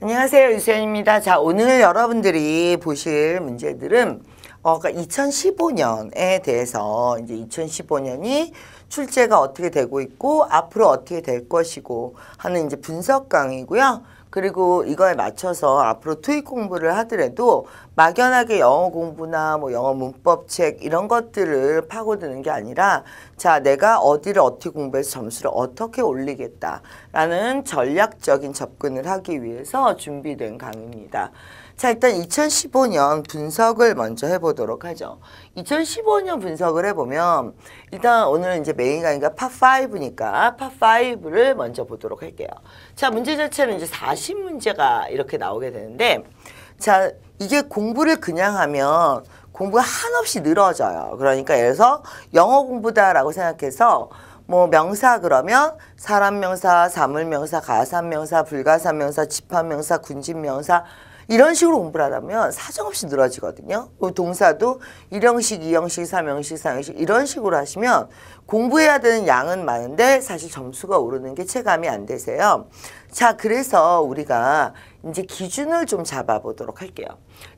안녕하세요. 유수연입니다. 자, 오늘 여러분들이 보실 문제들은 그러니까 2015년에 대해서 이제 2015년이 출제가 어떻게 되고 있고 앞으로 어떻게 될 것이고 하는 이제 분석 강의고요. 그리고 이거에 맞춰서 앞으로 토익 공부를 하더라도 막연하게 영어 공부나 뭐 영어 문법책 이런 것들을 파고드는 게 아니라 자, 내가 어디를 어떻게 공부해서 점수를 어떻게 올리겠다라는 전략적인 접근을 하기 위해서 준비된 강의입니다. 자, 일단 2015년 분석을 먼저 해보도록 하죠. 2015년 분석을 해보면 일단 오늘 이제 메인 강의가 파5니까 파5를 먼저 보도록 할게요. 자, 문제 자체는 이제 40문제가 이렇게 나오게 되는데 자, 이게 공부를 그냥 하면 공부가 한없이 늘어져요. 그러니까 예를 들어서 영어 공부다라고 생각해서 뭐 명사 그러면 사람 명사, 사물 명사, 가산 명사, 불가산 명사, 집합 명사, 군집 명사 이런 식으로 공부를 하다면 사정없이 늘어지거든요. 동사도 1형식, 2형식, 3형식, 4형식 이런 식으로 하시면 공부해야 되는 양은 많은데 사실 점수가 오르는 게 체감이 안 되세요. 자, 그래서 우리가 이제 기준을 좀 잡아보도록 할게요.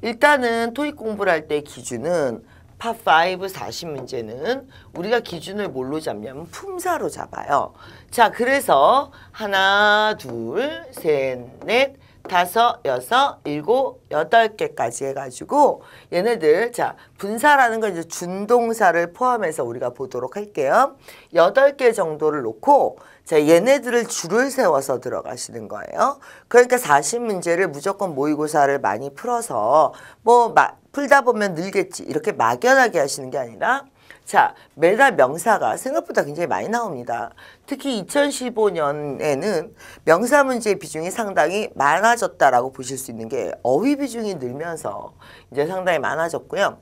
일단은 토익 공부를 할 때 기준은 파5 40문제는 우리가 기준을 뭘로 잡냐면 품사로 잡아요. 자, 그래서 하나, 둘, 셋, 넷, 다섯, 여섯, 일곱, 여덟 개까지 해가지고 얘네들 자 분사라는 건 이제 준동사를 포함해서 우리가 보도록 할게요. 8개 정도를 놓고 자 얘네들을 줄을 세워서 들어가시는 거예요. 그러니까 40문제를 무조건 모의고사를 많이 풀어서 뭐 풀다 보면 늘겠지 이렇게 막연하게 하시는 게 아니라 자, 매달 명사가 생각보다 굉장히 많이 나옵니다. 특히 2015년에는 명사 문제의 비중이 상당히 많아졌다라고 보실 수 있는 게 어휘 비중이 늘면서 이제 상당히 많아졌고요.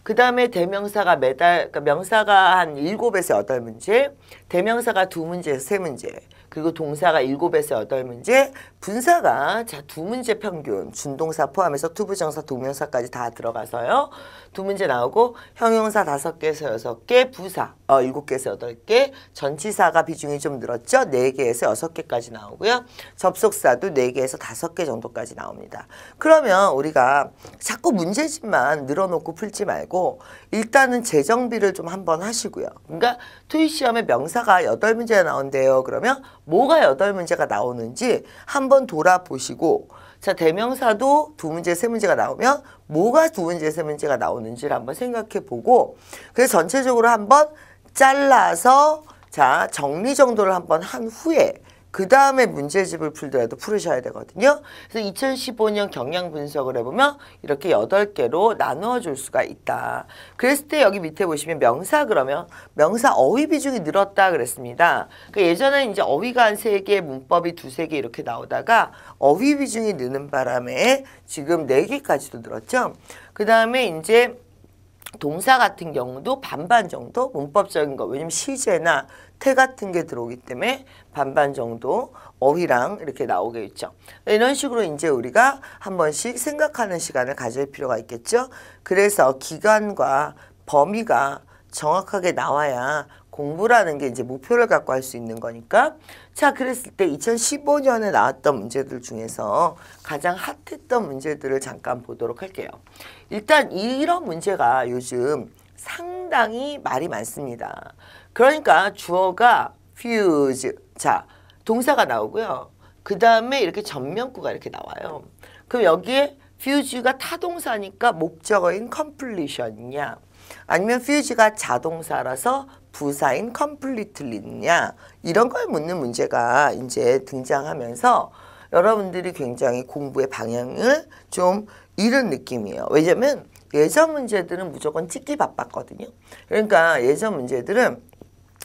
그 다음에 대명사가 매달, 그러니까 명사가 한 7에서 8문제, 대명사가 2문제에서 3문제, 그리고 동사가 7에서 8문제, 분사가 자 2문제 평균, 준동사 포함해서 투부정사, 동명사까지 다 들어가서요. 2문제 나오고 형용사 5개에서 6개, 부사 7개에서 8개, 전치사가 비중이 좀 늘었죠. 4개에서 6개까지 나오고요. 접속사도 4개에서 5개 정도까지 나옵니다. 그러면 우리가 자꾸 문제집만 늘어놓고 풀지 말고 일단은 재정비를 좀 한번 하시고요. 그러니까 토익 시험에 명사가 8문제가 나온대요. 그러면 뭐가 8문제가 나오는지 한번 돌아보시고 자 대명사도 2문제, 3문제가 나오면 뭐가 2문제, 3문제가 나오는지를 한번 생각해 보고 그래서 전체적으로 한번 잘라서 자 정리 정도를 한번 한 후에 그 다음에 문제집을 풀더라도 풀으셔야 되거든요. 그래서 2015년 경향 분석을 해보면 이렇게 8개로 나누어 줄 수가 있다. 그랬을 때 여기 밑에 보시면 명사 그러면 명사 어휘 비중이 늘었다 그랬습니다. 그러니까 예전에는 이제 어휘가 한 3개, 문법이 2~3개 이렇게 나오다가 어휘 비중이 느는 바람에 지금 4개까지도 늘었죠. 그 다음에 이제 동사 같은 경우도 반반 정도 문법적인 거 왜냐면 시제나 태 같은 게 들어오기 때문에 반반 정도 어휘랑 이렇게 나오게 있죠. 이런 식으로 이제 우리가 한 번씩 생각하는 시간을 가질 필요가 있겠죠. 그래서 기간과 범위가 정확하게 나와야 공부라는 게 이제 목표를 갖고 할 수 있는 거니까 자 그랬을 때 2015년에 나왔던 문제들 중에서 가장 핫했던 문제들을 잠깐 보도록 할게요. 일단 이런 문제가 요즘 상당히 말이 많습니다. 그러니까 주어가 fuse 자 동사가 나오고요. 그 다음에 이렇게 전면구가 이렇게 나와요. 그럼 여기에 fuse가 타동사니까 목적어인 completion이냐 아니면 fuse가 자동사라서 부사인 completely냐 이런 걸 묻는 문제가 이제 등장하면서 여러분들이 굉장히 공부의 방향을 좀 잃은 느낌이에요. 왜냐면 예전 문제들은 무조건 찍기 바빴거든요. 그러니까 예전 문제들은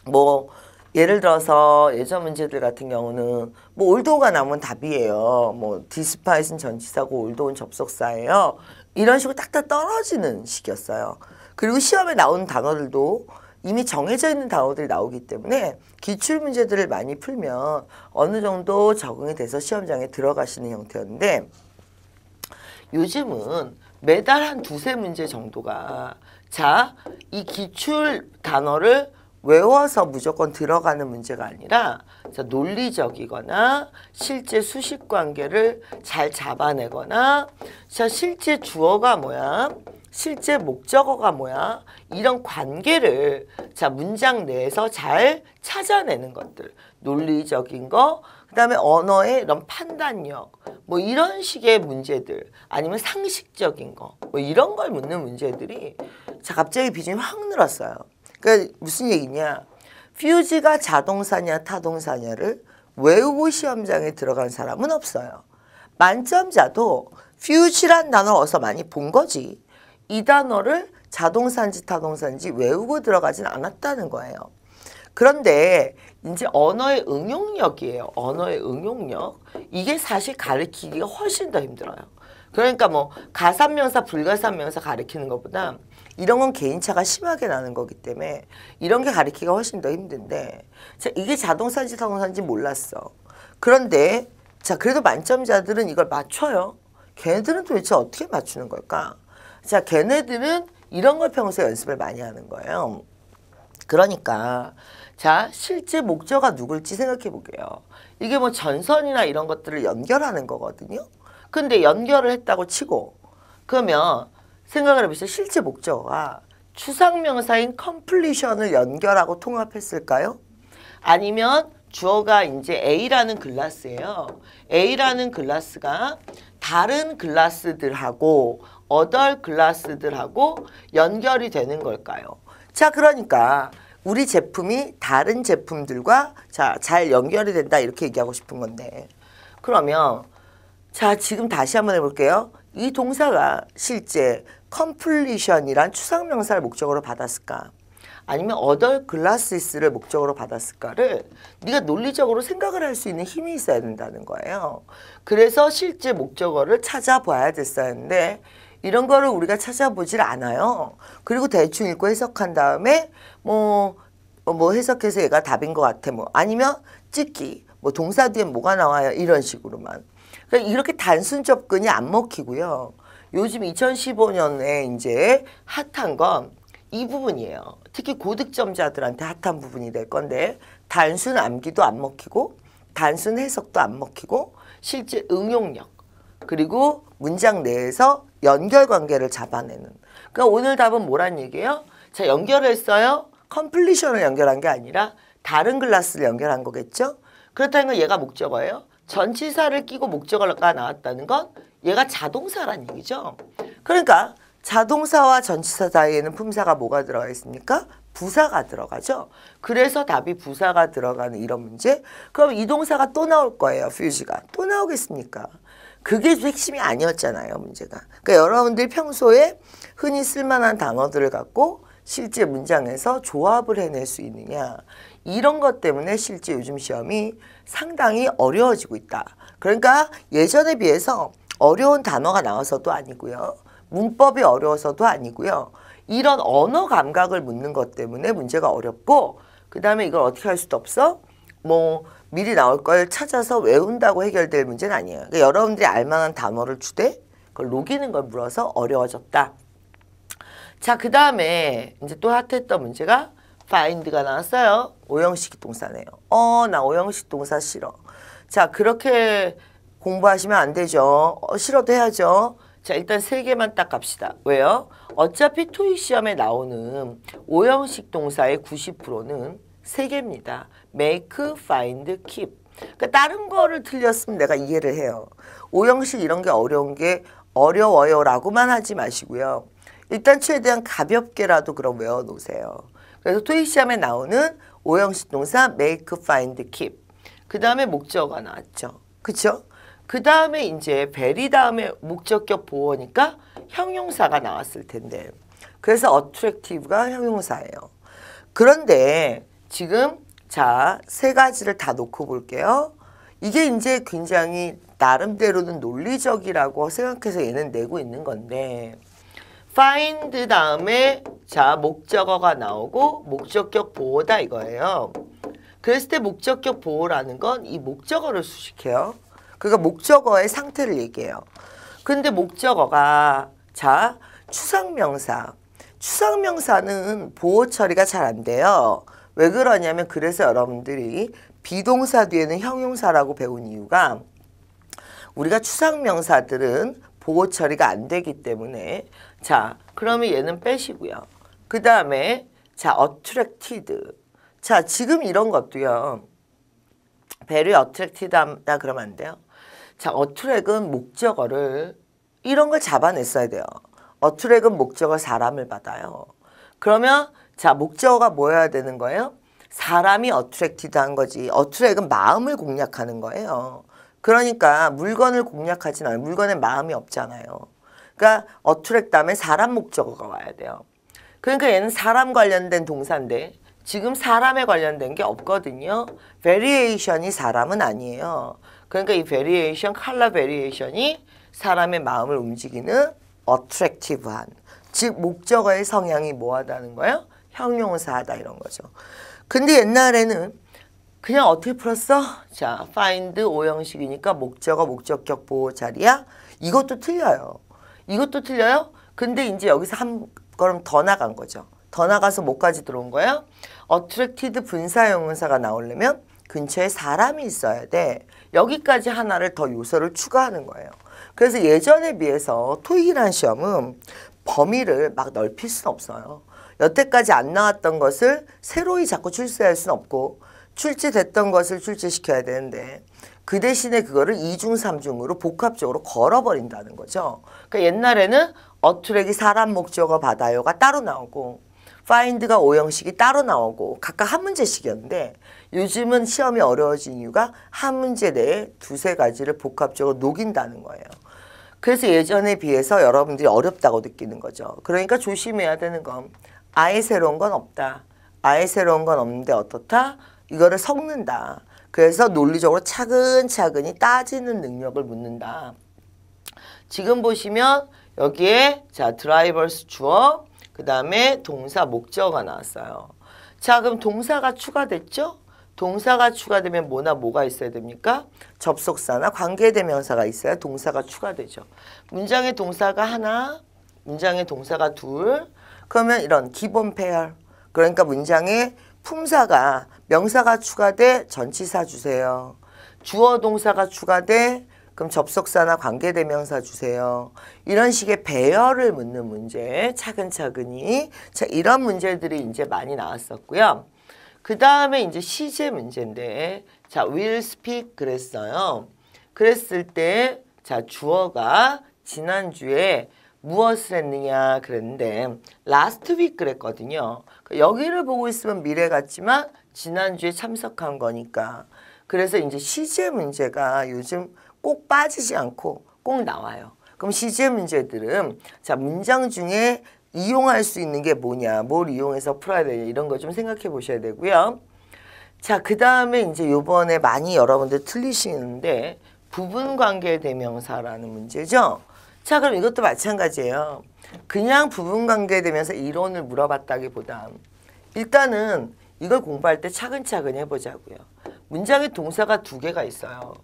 뭐 예를 들어서 예전 문제들 같은 경우는 뭐 올도가 나오면 답이에요. 뭐 디스파이스는 전치사고 올도는 접속사예요. 이런 식으로 딱딱 떨어지는 식이었어요. 그리고 시험에 나오는 단어들도 이미 정해져 있는 단어들이 나오기 때문에 기출 문제들을 많이 풀면 어느 정도 적응이 돼서 시험장에 들어가시는 형태였는데 요즘은 매달 한 2~3문제 정도가 자, 이 기출 단어를 외워서 무조건 들어가는 문제가 아니라 자, 논리적이거나 실제 수식 관계를 잘 잡아내거나 자, 실제 주어가 뭐야? 실제 목적어가 뭐야? 이런 관계를 자, 문장 내에서 잘 찾아내는 것들. 논리적인 거, 그 다음에 언어의 이런 판단력, 뭐 이런 식의 문제들, 아니면 상식적인 거, 뭐 이런 걸 묻는 문제들이 자, 갑자기 비중이 확 늘었어요. 그러니까 무슨 얘기냐? 퓨즈가 자동사냐 타동사냐를 외우고 시험장에 들어간 사람은 없어요. 만점자도 퓨즈란 단어를 어디서 많이 본 거지. 이 단어를 자동사인지 타동사인지 외우고 들어가진 않았다는 거예요. 그런데 이제 언어의 응용력이에요. 언어의 응용력. 이게 사실 가르치기가 훨씬 더 힘들어요. 그러니까 뭐 가산명사, 불가산명사 가르치는 것보다 이런 건 개인차가 심하게 나는 거기 때문에 이런 게 가르치기가 훨씬 더 힘든데 자, 이게 자동사인지 타동사인지 몰랐어. 그런데 자, 그래도 만점자들은 이걸 맞춰요. 걔네들은 도대체 어떻게 맞추는 걸까? 자, 걔네들은 이런 걸 평소에 연습을 많이 하는 거예요. 그러니까 자, 실제 목적어가 누굴지 생각해 볼게요. 이게 뭐 전선이나 이런 것들을 연결하는 거거든요. 근데 연결을 했다고 치고 그러면 생각을 해보세요. 실제 목적어가 추상명사인 completion을 연결하고 통합했을까요? 아니면 주어가 이제 A라는 클래스예요. A라는 클래스가 다른 클래스들하고 other 클래스들하고 연결이 되는 걸까요? 자, 그러니까 우리 제품이 다른 제품들과 자, 잘 연결이 된다 이렇게 얘기하고 싶은 건데 그러면 자, 지금 다시 한번 해볼게요. 이 동사가 실제 completion이란 추상명사를 목적으로 받았을까? 아니면 other classes,를 목적으로 받았을까를 네가 논리적으로 생각을 할 수 있는 힘이 있어야 된다는 거예요. 그래서 실제 목적어를 찾아봐야 됐어야 했는데 이런 거를 우리가 찾아보질 않아요. 그리고 대충 읽고 해석한 다음에 뭐 해석해서 얘가 답인 것 같아. 뭐 아니면 찍기. 뭐 동사 뒤에 뭐가 나와요. 이런 식으로만. 그러니까 이렇게 단순 접근이 안 먹히고요. 요즘 2015년에 이제 핫한 건 이 부분이에요. 특히 고득점자들한테 핫한 부분이 될 건데 단순 암기도 안 먹히고 단순 해석도 안 먹히고 실제 응용력 그리고 문장 내에서 연결관계를 잡아내는. 그러니까 오늘 답은 뭐란 얘기예요? 자, 연결했어요. 컴플리션을 연결한 게 아니라 다른 클래스를 연결한 거겠죠? 그렇다는 건 얘가 목적어예요. 전치사를 끼고 목적어가 나왔다는 건 얘가 자동사란 얘기죠. 그러니까 자동사와 전치사 사이에는 품사가 뭐가 들어가 있습니까? 부사가 들어가죠. 그래서 답이 부사가 들어가는 이런 문제. 그럼 이 동사가 또 나올 거예요. 퓨즈가. 또 나오겠습니까? 그게 핵심이 아니었잖아요. 문제가. 그러니까 여러분들이 평소에 흔히 쓸만한 단어들을 갖고 실제 문장에서 조합을 해낼 수 있느냐. 이런 것 때문에 실제 요즘 시험이 상당히 어려워지고 있다. 그러니까 예전에 비해서 어려운 단어가 나와서도 아니고요. 문법이 어려워서도 아니고요. 이런 언어 감각을 묻는 것 때문에 문제가 어렵고 그 다음에 이걸 어떻게 할 수도 없어? 뭐 미리 나올 걸 찾아서 외운다고 해결될 문제는 아니에요. 그러니까 여러분들이 알만한 단어를 주되 그걸 녹이는 걸 물어서 어려워졌다. 자, 그 다음에 이제 또 핫했던 문제가 find가 나왔어요. 오형식 동사네요. 나 오형식 동사 싫어. 자, 그렇게 공부하시면 안 되죠. 싫어도 해야죠. 자, 일단 3개만 딱 갑시다. 왜요? 어차피 토익 시험에 나오는 오형식 동사의 90%는 3개입니다. make, find, keep. 그러니까 다른 거를 틀렸으면 내가 이해를 해요. 오형식 이런 게 어려운 게 어려워요 라고만 하지 마시고요. 일단 최대한 가볍게라도 그럼 외워놓으세요. 그래서 토익 시험에 나오는 오형식 동사 make, find, keep. 그 다음에 목적어가 나왔죠. 그쵸? 그 다음에 이제 very 다음에 목적격 보어니까 형용사가 나왔을 텐데 그래서 attractive가 형용사예요. 그런데 지금 자, 3가지를 다 놓고 볼게요. 이게 이제 굉장히 나름대로는 논리적이라고 생각해서 얘는 내고 있는 건데 find 다음에 자, 목적어가 나오고 목적격 보어다 이거예요. 그랬을 때 목적격 보어라는 건 이 목적어를 수식해요. 그러니까 목적어의 상태를 얘기해요. 근데 목적어가 자, 추상명사. 추상명사는 보호 처리가 잘 안 돼요. 왜 그러냐면 그래서 여러분들이 비동사 뒤에는 형용사라고 배운 이유가 우리가 추상명사들은 보호 처리가 안 되기 때문에 자 그러면 얘는 빼시고요. 그 다음에 자 attracted 자 지금 이런 것도요. very attracted 하다 그러면 안 돼요. 자 attract은 목적어를 이런 걸 잡아냈어야 돼요. attract은 목적어 사람을 받아요. 그러면 자 목적어가 뭐여야 되는 거예요? 사람이 attracted한 거지. attract은 마음을 공략하는 거예요. 그러니까 물건을 공략하진 않아요. 물건에 마음이 없잖아요. 그러니까 attract 다음에 사람 목적어가 와야 돼요. 그러니까 얘는 사람 관련된 동사인데 지금 사람에 관련된 게 없거든요. variation이 사람은 아니에요. 그러니까 이 variation, color variation이 사람의 마음을 움직이는 attractive한 즉 목적어의 성향이 뭐하다는 거예요? 형용사하다 이런 거죠. 근데 옛날에는 그냥 어떻게 풀었어? 자, find 오형식이니까 목적어, 목적격, 보호 자리야. 이것도 틀려요. 이것도 틀려요? 근데 이제 여기서 한 걸음 더 나간 거죠. 더 나가서 뭐까지 들어온 거예요? attracted 분사형용사가 나오려면 근처에 사람이 있어야 돼. 여기까지 하나를 더 요소를 추가하는 거예요. 그래서 예전에 비해서 토익이라는 시험은 범위를 막 넓힐 수는 없어요. 여태까지 안 나왔던 것을 새로이 자꾸 출제할 수는 없고 출제됐던 것을 출제시켜야 되는데 그 대신에 그거를 2중, 3중으로 복합적으로 걸어버린다는 거죠. 그러니까 옛날에는 attract이 사람 목적어 받아요가 따로 나오고 find가 오형식이 따로 나오고 각각 한 문제씩이었는데 요즘은 시험이 어려워진 이유가 한 문제 내에 두세 가지를 복합적으로 녹인다는 거예요. 그래서 예전에 비해서 여러분들이 어렵다고 느끼는 거죠. 그러니까 조심해야 되는 건 아예 새로운 건 없다. 아예 새로운 건 없는데 어떻다? 이거를 섞는다. 그래서 논리적으로 차근차근히 따지는 능력을 묻는다. 지금 보시면 여기에 자 드라이버스 주어 그 다음에 동사 목적어가 나왔어요. 자 그럼 동사가 추가됐죠? 동사가 추가되면 뭐나 뭐가 있어야 됩니까? 접속사나 관계대명사가 있어야 동사가 추가되죠. 문장의 동사가 하나, 문장의 동사가 둘, 그러면 이런 기본 페어 그러니까 문장에 품사가 명사가 추가돼 전치사 주세요. 주어 동사가 추가돼 그럼 접속사나 관계대명사 주세요. 이런 식의 배열을 묻는 문제 차근차근히 자 이런 문제들이 이제 많이 나왔었고요. 그 다음에 이제 시제 문제인데 자 will speak 그랬어요. 그랬을 때 자 주어가 지난주에 무엇을 했느냐 그랬는데 last week 그랬거든요. 여기를 보고 있으면 미래 같지만 지난주에 참석한 거니까 그래서 이제 시제 문제가 요즘 꼭 빠지지 않고 꼭 나와요. 그럼 시제 문제들은 자 문장 중에 이용할 수 있는 게 뭐냐, 뭘 이용해서 풀어야 되냐 이런 거 좀 생각해 보셔야 되고요. 자, 그 다음에 이제 요번에 많이 여러분들 틀리시는데 부분관계 대명사라는 문제죠. 자, 그럼 이것도 마찬가지예요. 그냥 부분관계 대명사 이론을 물어봤다기보다 일단은 이걸 공부할 때 차근차근 해보자고요. 문장에 동사가 두 개가 있어요.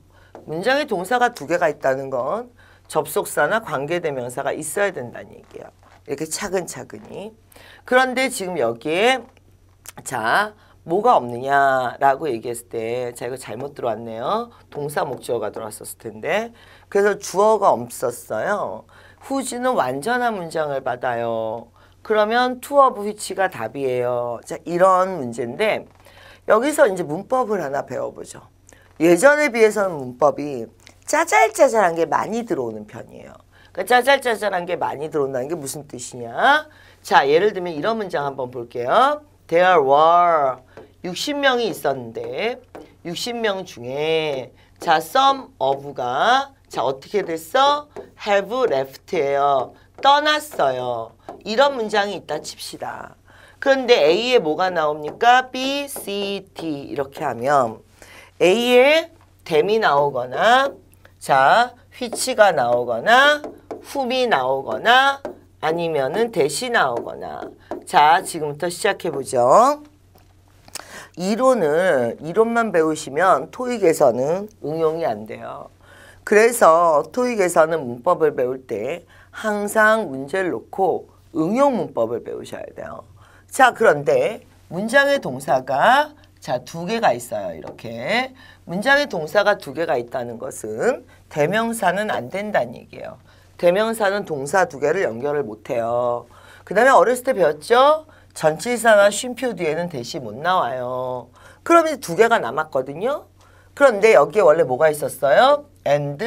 문장에 동사가 두 개가 있다는 건 접속사나 관계대명사가 있어야 된다는 얘기예요. 이렇게 차근차근히. 그런데 지금 여기에 자 뭐가 없느냐라고 얘기했을 때 자 이거 잘못 들어왔네요. 동사 목적어가 들어왔었을 텐데 그래서 주어가 없었어요. whose는 완전한 문장을 받아요. 그러면 to of which가 답이에요. 자 이런 문제인데 여기서 이제 문법을 하나 배워보죠. 예전에 비해서는 문법이 짜잘짜잘한 게 많이 들어오는 편이에요. 그러니까 짜잘짜잘한 게 많이 들어온다는 게 무슨 뜻이냐? 자, 예를 들면 이런 문장 한번 볼게요. There were 60명이 있었는데 60명 중에 자, some of가 자, 어떻게 됐어? have left예요. 떠났어요. 이런 문장이 있다 칩시다. 그런데 A에 뭐가 나옵니까? B, C, D 이렇게 하면 A에 them이 나오거나 자, which가 나오거나 whom이 나오거나 아니면은 that이 나오거나 자, 지금부터 시작해 보죠. 이론만 배우시면 토익에서는 응용이 안 돼요. 그래서 토익에서는 문법을 배울 때 항상 문제를 놓고 응용 문법을 배우셔야 돼요. 자, 그런데 문장의 동사가 자, 두 개가 있어요. 이렇게. 문장의 동사가 두 개가 있다는 것은 대명사는 안 된다는 얘기예요. 대명사는 동사 두 개를 연결을 못해요. 그 다음에 어렸을 때 배웠죠? 전치사나 쉼표 뒤에는 대시 못 나와요. 그러면 두 개가 남았거든요. 그런데 여기에 원래 뭐가 있었어요? and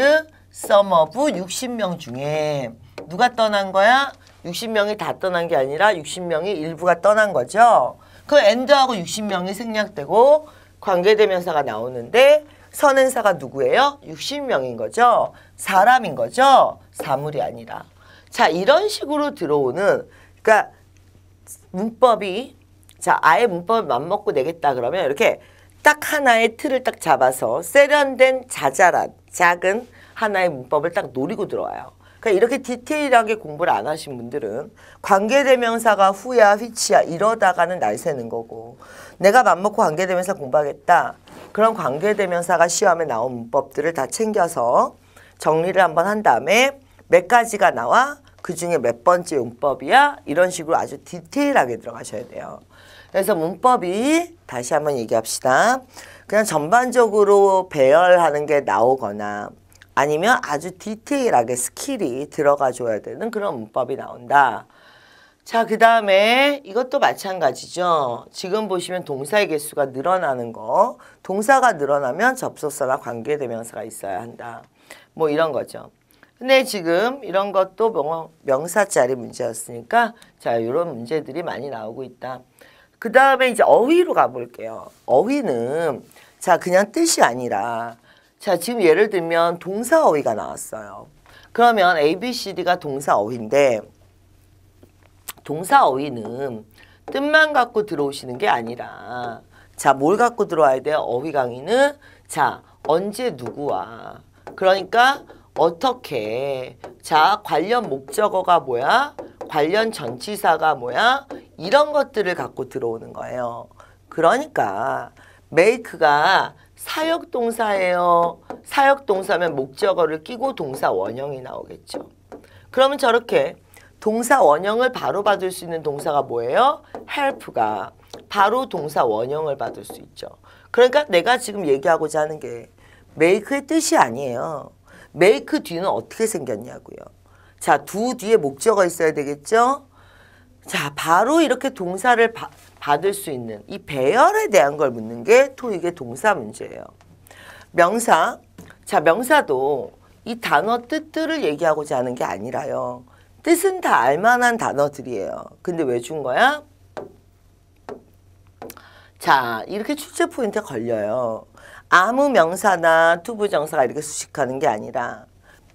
some of 60명 중에 누가 떠난 거야? 60명이 다 떠난 게 아니라 60명이 일부가 떠난 거죠. 그 and하고 60명이 생략되고 관계대명사가 나오는데 선행사가 누구예요? 60명인 거죠. 사람인 거죠. 사물이 아니라. 자, 이런 식으로 들어오는 그러니까 문법이 자, 아예 문법을 맘먹고 내겠다 그러면 이렇게 딱 하나의 틀을 딱 잡아서 세련된 자잘한 작은 하나의 문법을 딱 노리고 들어와요. 그러니까 이렇게 디테일하게 공부를 안 하신 분들은 관계대명사가 후야 휘치야 이러다가는 날 새는 거고 내가 맘먹고 관계대명사 공부하겠다. 그런 관계대명사가 시험에 나온 문법들을 다 챙겨서 정리를 한번 한 다음에 몇 가지가 나와 그 중에 몇 번째 용법이야 이런 식으로 아주 디테일하게 들어가셔야 돼요. 그래서 문법이 다시 한번 얘기합시다. 그냥 전반적으로 배열하는 게 나오거나 아니면 아주 디테일하게 스킬이 들어가 줘야 되는 그런 문법이 나온다. 자, 그 다음에 이것도 마찬가지죠. 지금 보시면 동사의 개수가 늘어나는 거. 동사가 늘어나면 접속사나 관계대명사가 있어야 한다. 뭐 이런 거죠. 근데 지금 이런 것도 명사짜리 문제였으니까 자, 이런 문제들이 많이 나오고 있다. 그 다음에 이제 어휘로 가볼게요. 어휘는 자, 그냥 뜻이 아니라 자, 지금 예를 들면 동사 어휘가 나왔어요. 그러면 A, B, C, D가 동사 어휘인데 동사 어휘는 뜻만 갖고 들어오시는 게 아니라 자, 뭘 갖고 들어와야 돼요? 어휘 강의는 자, 언제 누구와 그러니까 어떻게 자, 관련 목적어가 뭐야? 관련 전치사가 뭐야? 이런 것들을 갖고 들어오는 거예요. 그러니까 make가 사역동사예요. 사역동사면 목적어를 끼고 동사 원형이 나오겠죠. 그러면 저렇게 동사 원형을 바로 받을 수 있는 동사가 뭐예요? help가 바로 동사 원형을 받을 수 있죠. 그러니까 내가 지금 얘기하고자 하는 게 make의 뜻이 아니에요. make 뒤는 어떻게 생겼냐고요. 자, 두 뒤에 목적어 있어야 되겠죠? 자, 바로 이렇게 동사를 받을 수 있는 이 배열에 대한 걸 묻는 게 토익의 동사 문제예요. 명사. 자, 명사도 이 단어 뜻들을 얘기하고자 하는 게 아니라요. 뜻은 다 알만한 단어들이에요. 근데 왜 준 거야? 자, 이렇게 출제 포인트에 걸려요. 아무 명사나 투부정사가 이렇게 수식하는 게 아니라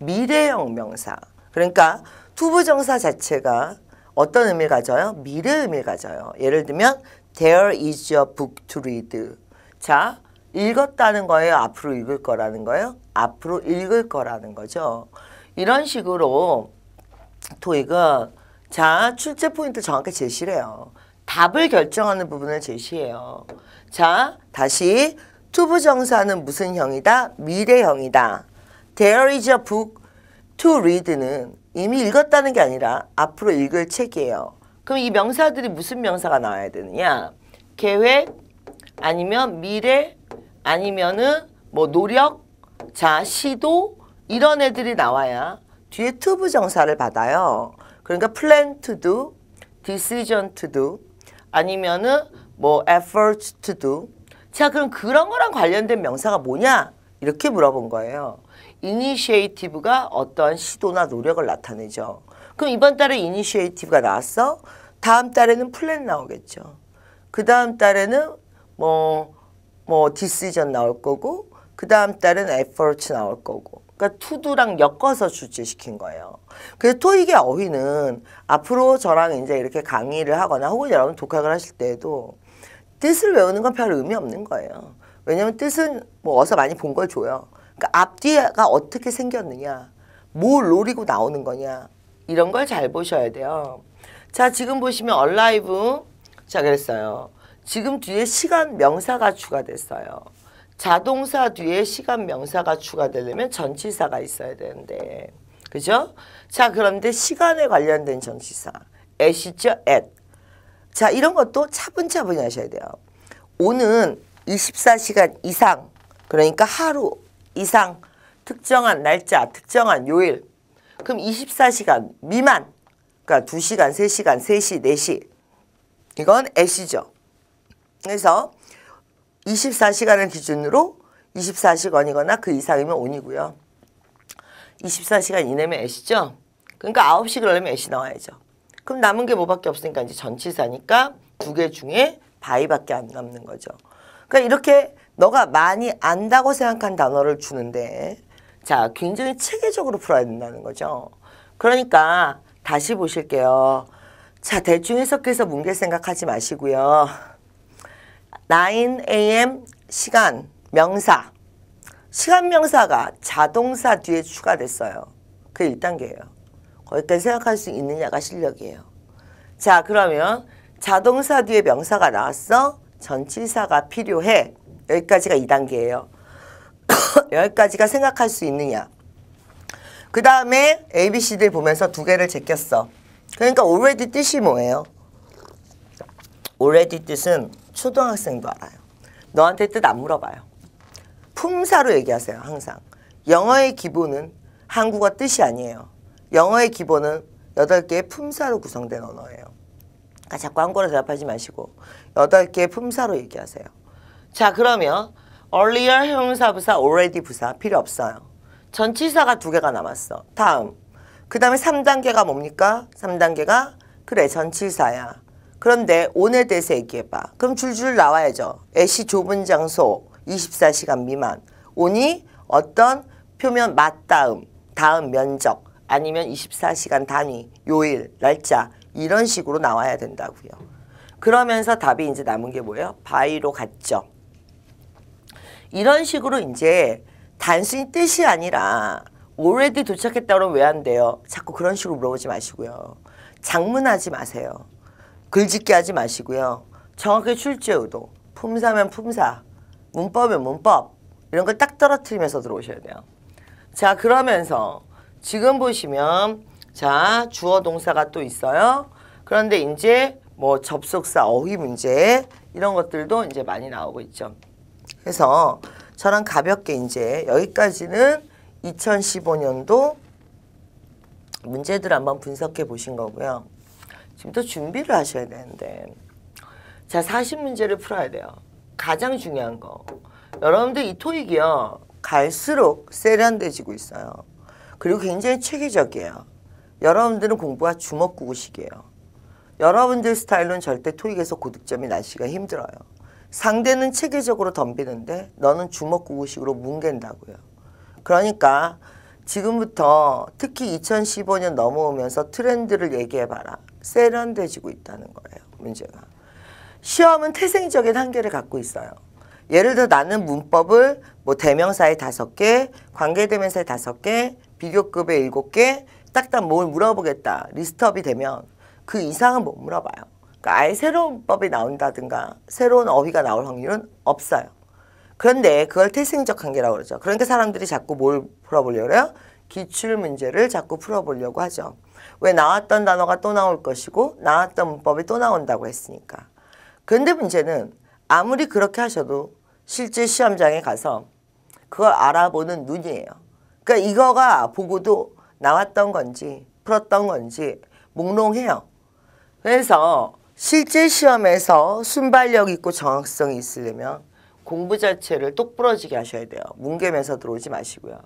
미래형 명사. 그러니까 투부정사 자체가 어떤 의미를 가져요? 미래 의미를 가져요. 예를 들면 There is a book to read. 자, 읽었다는 거예요? 앞으로 읽을 거라는 거예요? 앞으로 읽을 거라는 거죠. 이런 식으로 토익은 자, 출제 포인트 정확히 제시를 해요. 답을 결정하는 부분을 제시해요. 자, 다시 투부정사는 무슨 형이다? 미래형이다. There is a book to read는 이미 읽었다는 게 아니라 앞으로 읽을 책이에요. 그럼 이 명사들이 무슨 명사가 나와야 되느냐? 계획, 아니면 미래, 아니면은 뭐 노력, 자, 시도 이런 애들이 나와야 뒤에 투부정사를 받아요. 그러니까 plan to do, decision to do, 아니면은 뭐 effort to do. 자, 그럼 그런 거랑 관련된 명사가 뭐냐? 이렇게 물어본 거예요. initiative가 어떠한 시도나 노력을 나타내죠. 그럼 이번 달에 initiative가 나왔어? 다음 달에는 plan 나오겠죠. 그 다음 달에는 뭐 decision 나올 거고 그 다음 달에는 effort 나올 거고 그러니까 to도랑 엮어서 출제시킨 거예요. 그래서 토익의 어휘는 앞으로 저랑 이제 이렇게 강의를 하거나 혹은 여러분 독학을 하실 때에도 뜻을 외우는 건 별 의미 없는 거예요. 왜냐면 뜻은 뭐 어디서 많이 본 걸 줘요. 그러니까 앞뒤가 어떻게 생겼느냐, 뭘 노리고 나오는 거냐 이런 걸 잘 보셔야 돼요. 자, 지금 보시면 alive 자 그랬어요. 지금 뒤에 시간 명사가 추가됐어요. 자동사 뒤에 시간 명사가 추가되려면 전치사가 있어야 되는데 그죠? 자, 그런데 시간에 관련된 전치사 at이죠. at. 자, 이런 것도 차분차분히 하셔야 돼요. 오는 24시간 이상, 그러니까 하루 이상, 특정한 날짜, 특정한 요일. 그럼 24시간 미만, 그러니까 2시간, 3시간, 3시, 4시. 이건 애시죠. 그래서 24시간을 기준으로 24시간이거나 그 이상이면 온이고요. 24시간 이내면 애시죠. 그러니까 9시 그러려면 애시 나와야죠. 그럼 남은 게 뭐밖에 없으니까 이제 전치사니까 2개 중에 바이밖에 안 남는 거죠. 그러니까 이렇게 너가 많이 안다고 생각한 단어를 주는데 자, 굉장히 체계적으로 풀어야 된다는 거죠. 그러니까 다시 보실게요. 자, 대충 해석해서 뭉갤 생각하지 마시고요. 9 a.m. 시간 명사. 시간 명사가 자동사 뒤에 추가됐어요. 그게 1단계예요. 거기까지 생각할 수 있느냐가 실력이에요. 자, 그러면 자동사 뒤에 명사가 나왔어. 전치사가 필요해. 여기까지가 2단계예요. 여기까지가 생각할 수 있느냐. 그 다음에 ABC들 보면서 2개를 제꼈어. 그러니까 already 뜻이 뭐예요? already 뜻은 초등학생도 알아요. 너한테 뜻 안 물어봐요. 품사로 얘기하세요. 항상. 영어의 기본은 한국어 뜻이 아니에요. 영어의 기본은 8개의 품사로 구성된 언어예요. 그러니까 자꾸 한국어로 대답하지 마시고 8개의 품사로 얘기하세요. 자, 그러면 earlier 형용사 부사, already 부사 필요 없어요. 전치사가 2개가 남았어. 다음. 그 다음에 3단계가 뭡니까? 3단계가 그래 전치사야. 그런데 on에 대해서 얘기해봐. 그럼 줄줄 나와야죠. 애시 좁은 장소 24시간 미만. on이 어떤 표면 맞다음, 다음 면적 아니면 24시간 단위, 요일, 날짜 이런 식으로 나와야 된다고요. 그러면서 답이 이제 남은 게 뭐예요? by로 갔죠. 이런 식으로 이제 단순히 뜻이 아니라 already 도착했다 그러면 왜 안 돼요? 자꾸 그런 식으로 물어보지 마시고요. 장문하지 마세요. 글짓기 하지 마시고요. 정확히 출제 의도, 품사면 품사, 문법이면 문법 이런 걸 딱 떨어뜨리면서 들어오셔야 돼요. 자, 그러면서 지금 보시면 자, 주어 동사가 또 있어요. 그런데 이제 뭐 접속사, 어휘 문제 이런 것들도 이제 많이 나오고 있죠. 그래서 저랑 가볍게 이제 여기까지는 2015년도 문제들 한번 분석해 보신 거고요. 지금부터 준비를 하셔야 되는데 자, 40문제를 풀어야 돼요. 가장 중요한 거. 여러분들 이 토익이요. 갈수록 세련돼지고 있어요. 그리고 굉장히 체계적이에요. 여러분들은 공부가 주먹구구식이에요. 여러분들 스타일은 절대 토익에서 고득점이 나시기가 힘들어요. 상대는 체계적으로 덤비는데 너는 주먹구구식으로 뭉갠다고요. 그러니까 지금부터 특히 2015년 넘어오면서 트렌드를 얘기해봐라. 세련돼지고 있다는 거예요. 문제가. 시험은 태생적인 한계를 갖고 있어요. 예를 들어 나는 문법을 뭐 대명사에 5개, 관계대명사에 5개, 비교급에 7개 딱딱 뭘 물어보겠다. 리스트업이 되면 그 이상은 못 물어봐요. 그러니까 아예 새로운 문법이 나온다든가 새로운 어휘가 나올 확률은 없어요. 그런데 그걸 태생적 한계라고 그러죠. 그러니까 사람들이 자꾸 뭘 풀어보려고 해요? 기출문제를 자꾸 풀어보려고 하죠. 왜 나왔던 단어가 또 나올 것이고 나왔던 문법이 또 나온다고 했으니까. 그런데 문제는 아무리 그렇게 하셔도 실제 시험장에 가서 그걸 알아보는 눈이에요. 그러니까 이거가 보고도 나왔던 건지 풀었던 건지 몽롱해요. 그래서 실제 시험에서 순발력 있고 정확성이 있으려면 공부 자체를 똑부러지게 하셔야 돼요. 뭉개면서 들어오지 마시고요.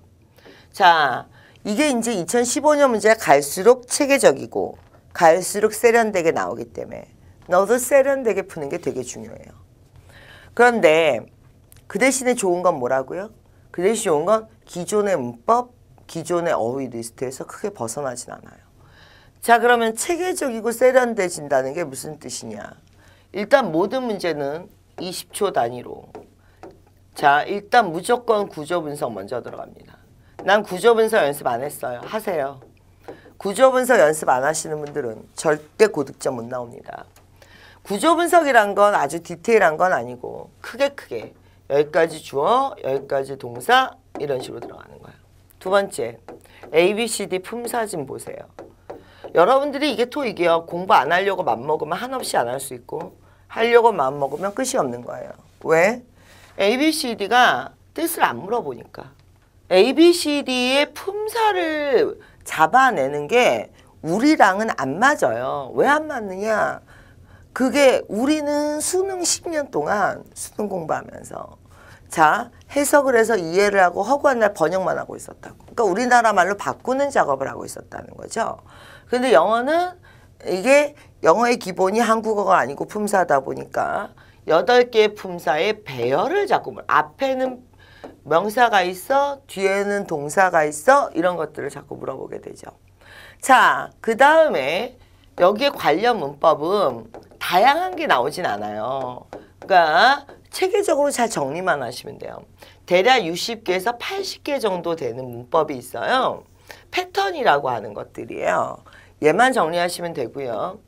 자, 이게 이제 2015년 문제가 갈수록 체계적이고 갈수록 세련되게 나오기 때문에 너도 세련되게 푸는 게 되게 중요해요. 그런데 그 대신에 좋은 건 뭐라고요? 그 대신 좋은 건 기존의 문법, 기존의 어휘 리스트에서 크게 벗어나진 않아요. 자, 그러면 체계적이고 세련돼진다는 게 무슨 뜻이냐? 일단 모든 문제는 20초 단위로. 자, 일단 무조건 구조 분석 먼저 들어갑니다. 난 구조 분석 연습 안 했어요. 하세요. 구조 분석 연습 안 하시는 분들은 절대 고득점 못 나옵니다. 구조 분석이란 건 아주 디테일한 건 아니고 크게 여기까지 주어, 여기까지 동사 이런 식으로 들어가는 거예요. 두 번째, ABCD 품사 좀 보세요. 여러분들이 이게 토익이요. 공부 안 하려고 맘먹으면 한없이 안 할 수 있고 하려고 맘먹으면 끝이 없는 거예요. 왜? ABCD가 뜻을 안 물어보니까. ABCD의 품사를 잡아내는 게 우리랑은 안 맞아요. 왜 안 맞느냐? 그게 우리는 수능 10년 동안 수능 공부하면서 자 해석을 해서 이해를 하고 허구한 날 번역만 하고 있었다고. 그러니까 우리나라 말로 바꾸는 작업을 하고 있었다는 거죠. 근데 영어는 이게 영어의 기본이 한국어가 아니고 품사다 보니까 8개의 품사의 배열을 자꾸 앞에는 명사가 있어 뒤에는 동사가 있어 이런 것들을 자꾸 물어보게 되죠. 자, 그 다음에 여기에 관련 문법은 다양한 게 나오진 않아요. 그러니까 체계적으로 잘 정리만 하시면 돼요. 대략 60개에서 80개 정도 되는 문법이 있어요. 패턴이라고 하는 것들이에요. 얘만 정리하시면 되고요.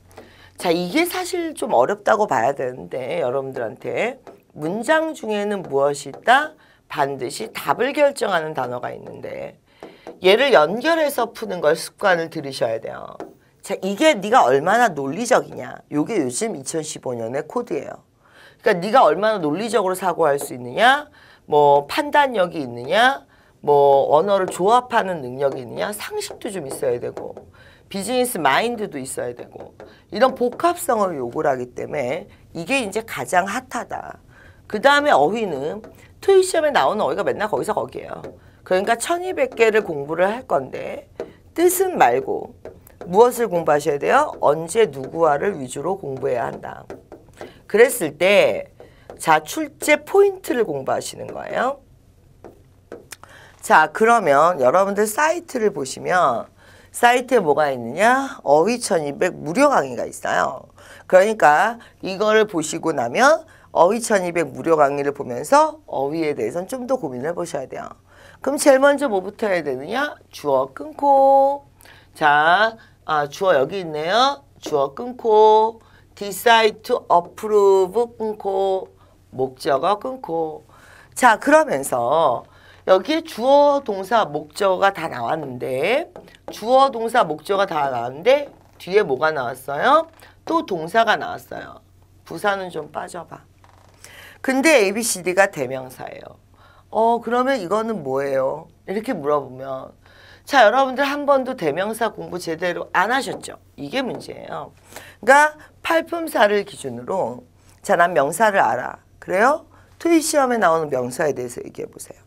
자, 이게 사실 좀 어렵다고 봐야 되는데 여러분들한테 문장 중에는 무엇이 있다? 반드시 답을 결정하는 단어가 있는데 얘를 연결해서 푸는 걸 습관을 들이셔야 돼요. 자, 이게 네가 얼마나 논리적이냐. 이게 요즘 2015년의 코드예요. 그러니까 네가 얼마나 논리적으로 사고할 수 있느냐, 뭐 판단력이 있느냐, 뭐 언어를 조합하는 능력이 있느냐, 상식도 좀 있어야 되고 비즈니스 마인드도 있어야 되고 이런 복합성을 요구를 하기 때문에 이게 이제 가장 핫하다. 그 다음에 어휘는 토익 시험에 나오는 어휘가 맨날 거기서 거기예요. 그러니까 1200개를 공부를 할 건데 뜻은 말고 무엇을 공부하셔야 돼요? 언제 누구와를 위주로 공부해야 한다. 그랬을 때 자, 출제 포인트를 공부하시는 거예요. 자, 그러면 여러분들 사이트를 보시면 사이트에 뭐가 있느냐? 어휘 1200 무료 강의가 있어요. 그러니까 이거를 보시고 나면 어휘 1200 무료 강의를 보면서 어휘에 대해서는 좀 더 고민을 해보셔야 돼요. 그럼 제일 먼저 뭐부터 해야 되느냐? 주어 끊고 자, 주어 여기 있네요. 주어 끊고 decide to approve 끊고 목적어 끊고 자, 그러면서 여기에 주어, 동사, 목적어가 다 나왔는데 주어, 동사, 목적어가 다 나왔는데 뒤에 뭐가 나왔어요? 또 동사가 나왔어요. 부사는 좀 빠져봐. 근데 ABCD가 대명사예요. 그러면 이거는 뭐예요? 이렇게 물어보면 자, 여러분들 한 번도 대명사 공부 제대로 안 하셨죠? 이게 문제예요. 그러니까 팔품사를 기준으로 자, 난 명사를 알아. 그래요? 토익 시험에 나오는 명사에 대해서 얘기해 보세요.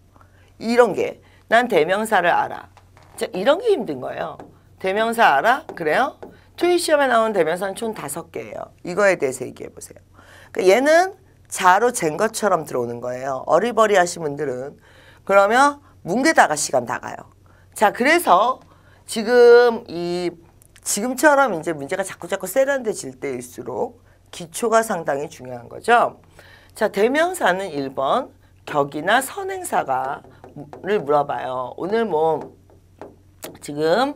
이런 게 난 대명사를 알아. 자, 이런 게 힘든 거예요. 대명사 알아? 그래요? 토익 시험에 나오는 대명사는 총 5개예요. 이거에 대해서 얘기해 보세요. 그러니까 얘는 자로 잰 것처럼 들어오는 거예요. 어리버리하신 분들은 그러면 뭉개다가 시간 다 가요. 자, 그래서 지금처럼 이제 문제가 자꾸 세련돼질 때일수록 기초가 상당히 중요한 거죠. 자, 대명사는 1번 격이나 선행사가를 물어봐요. 오늘 뭐 지금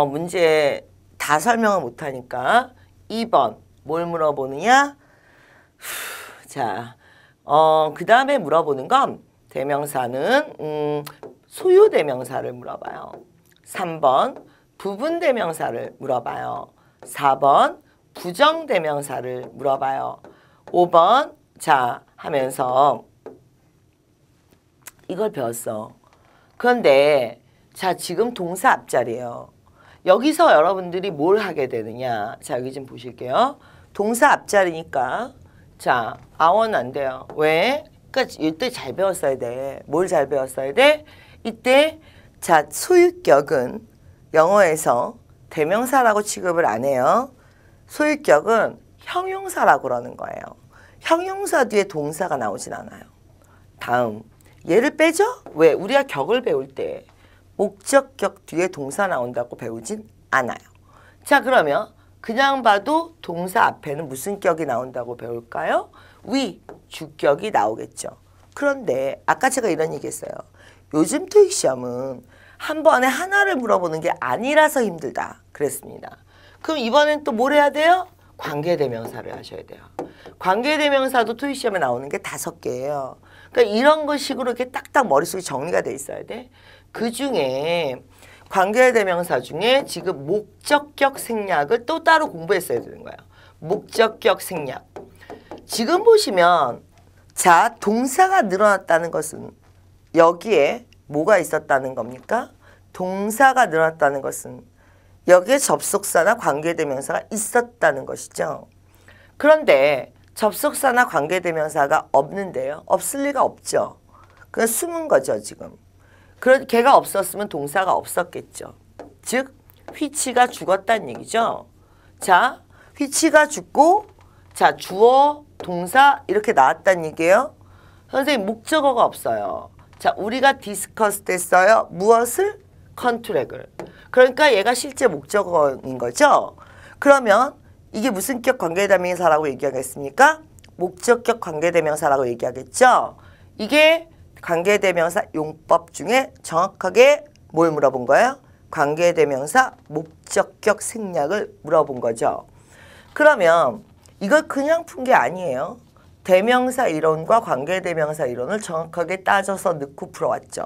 문제 다 설명을 못하니까 2번 뭘 물어보느냐? 자, 그 다음에 물어보는 건 대명사는 소유 대명사를 물어봐요. 3번 부분 대명사를 물어봐요. 4번 부정 대명사를 물어봐요. 5번 자 하면서 이걸 배웠어. 그런데 자, 지금 동사 앞자리예요. 여기서 여러분들이 뭘 하게 되느냐? 자, 여기 좀 보실게요. 동사 앞자리니까 자, 아원 안 돼요. 왜? 그러니까 이때 잘 배웠어야 돼. 뭘 잘 배웠어야 돼? 이때 자, 소유격은 영어에서 대명사라고 취급을 안 해요. 소유격은 형용사라고 그러는 거예요. 형용사 뒤에 동사가 나오진 않아요. 다음, 얘를 빼죠? 왜? 우리가 격을 배울 때 목적격 뒤에 동사 나온다고 배우진 않아요. 자, 그러면 그냥 봐도 동사 앞에는 무슨 격이 나온다고 배울까요? 위, 주격이 나오겠죠. 그런데 아까 제가 이런 얘기 했어요. 요즘 토익 시험은 한 번에 하나를 물어보는 게 아니라서 힘들다 그랬습니다. 그럼 이번엔 또 뭘 해야 돼요? 관계대명사를 하셔야 돼요. 관계대명사도 토익 시험에 나오는 게 5개예요. 그러니까 이런 것 식으로 이렇게 딱딱 머릿속에 정리가 돼 있어야 돼. 그 중에 관계대명사 중에 지금 목적격 생략을 또 따로 공부했어야 되는 거예요. 목적격 생략. 지금 보시면 자, 동사가 늘어났다는 것은 여기에 뭐가 있었다는 겁니까? 동사가 늘어났다는 것은 여기에 접속사나 관계대명사가 있었다는 것이죠. 그런데 접속사나 관계대명사가 없는데요. 없을 리가 없죠. 그냥 숨은 거죠, 지금. 걔가 없었으면 동사가 없었겠죠. 즉, which가 죽었다는 얘기죠. 자, which가 죽고, 자, 주어, 동사 이렇게 나왔다는 얘기예요. 선생님, 목적어가 없어요. 자, 우리가 디스커스 했어요. 무엇을? 컨트랙을. 그러니까 얘가 실제 목적어인 거죠. 그러면 이게 무슨 격 관계대명사라고 얘기하겠습니까? 목적격 관계대명사라고 얘기하겠죠. 이게 관계대명사 용법 중에 정확하게 뭘 물어본 거예요? 관계대명사 목적격 생략을 물어본 거죠. 그러면 이걸 그냥 푼 게 아니에요. 대명사 이론과 관계대명사 이론을 정확하게 따져서 넣고 풀어왔죠.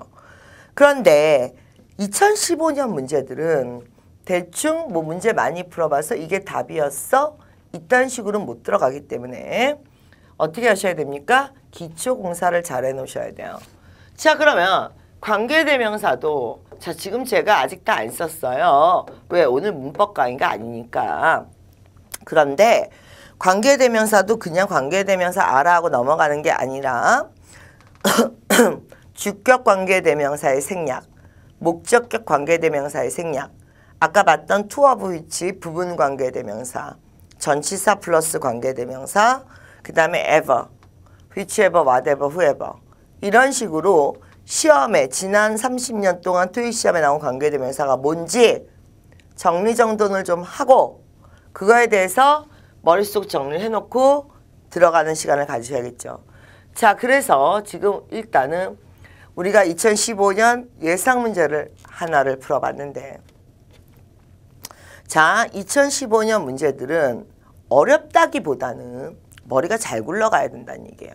그런데 2015년 문제들은 대충 뭐 문제 많이 풀어봐서 이게 답이었어? 이딴 식으로는 못 들어가기 때문에 어떻게 하셔야 됩니까? 기초공사를 잘 해놓으셔야 돼요. 자, 그러면 관계대명사도 자, 지금 제가 아직 다 안 썼어요. 왜? 오늘 문법 강의가 아니니까. 그런데 관계대명사도 그냥 관계대명사 알아 하고 넘어가는 게 아니라 주격 관계대명사의 생략, 목적격 관계대명사의 생략, 아까 봤던 to of which 부분 관계대명사, 전치사 플러스 관계대명사, 그 다음에 ever, whichever, whatever, whoever 이런 식으로 시험에 지난 30년 동안 토익 시험에 나온 관계대명사가 뭔지 정리정돈을 좀 하고 그거에 대해서 머릿속 정리를 해놓고 들어가는 시간을 가지셔야겠죠. 자, 그래서 지금 일단은 우리가 2015년 예상 문제를 하나를 풀어봤는데 자, 2015년 문제들은 어렵다기보다는 머리가 잘 굴러가야 된다는 얘기예요.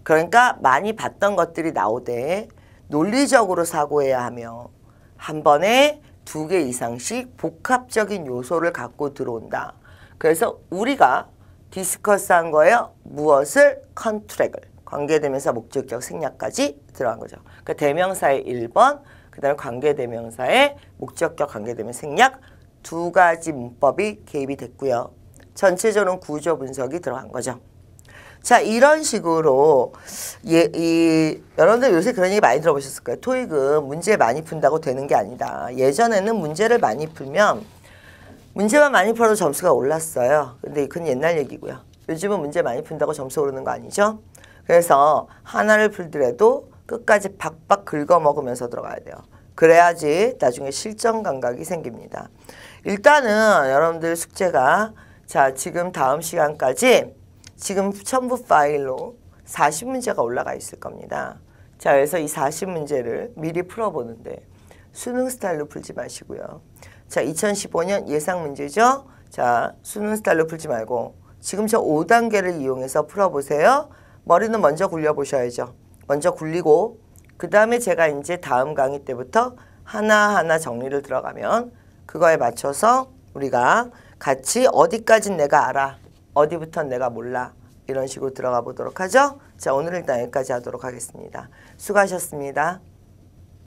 그러니까 많이 봤던 것들이 나오되 논리적으로 사고해야 하며 한 번에 2개 이상씩 복합적인 요소를 갖고 들어온다. 그래서 우리가 디스커스한 거예요. 무엇을? 컨트랙을. 관계대명사 목적격 생략까지 들어간 거죠. 그러니까 대명사의 1번, 그 다음에 관계대명사의 목적격 관계대명사 생략 2가지 문법이 개입이 됐고요. 전체적으로 구조 분석이 들어간 거죠. 자, 이런 식으로 여러분들 요새 그런 얘기 많이 들어보셨을 거예요. 토익은 문제 많이 푼다고 되는 게 아니다. 예전에는 문제를 많이 풀면 문제만 많이 풀어도 점수가 올랐어요. 근데 그건 옛날 얘기고요. 요즘은 문제 많이 푼다고 점수 오르는 거 아니죠? 그래서 하나를 풀더라도 끝까지 박박 긁어먹으면서 들어가야 돼요. 그래야지 나중에 실전 감각이 생깁니다. 일단은 여러분들 숙제가 자, 지금 다음 시간까지 지금 첨부 파일로 40문제가 올라가 있을 겁니다. 자, 그래서 이 40문제를 미리 풀어보는데 수능 스타일로 풀지 마시고요. 자, 2015년 예상 문제죠. 자, 수능 스타일로 풀지 말고 지금 저 5단계를 이용해서 풀어보세요. 머리는 먼저 굴려보셔야죠. 먼저 굴리고 그 다음에 제가 이제 다음 강의 때부터 하나하나 정리를 들어가면 그거에 맞춰서 우리가 같이 어디까지는 내가 알아, 어디부터 내가 몰라 이런 식으로 들어가 보도록 하죠. 자, 오늘 일단 여기까지 하도록 하겠습니다. 수고하셨습니다.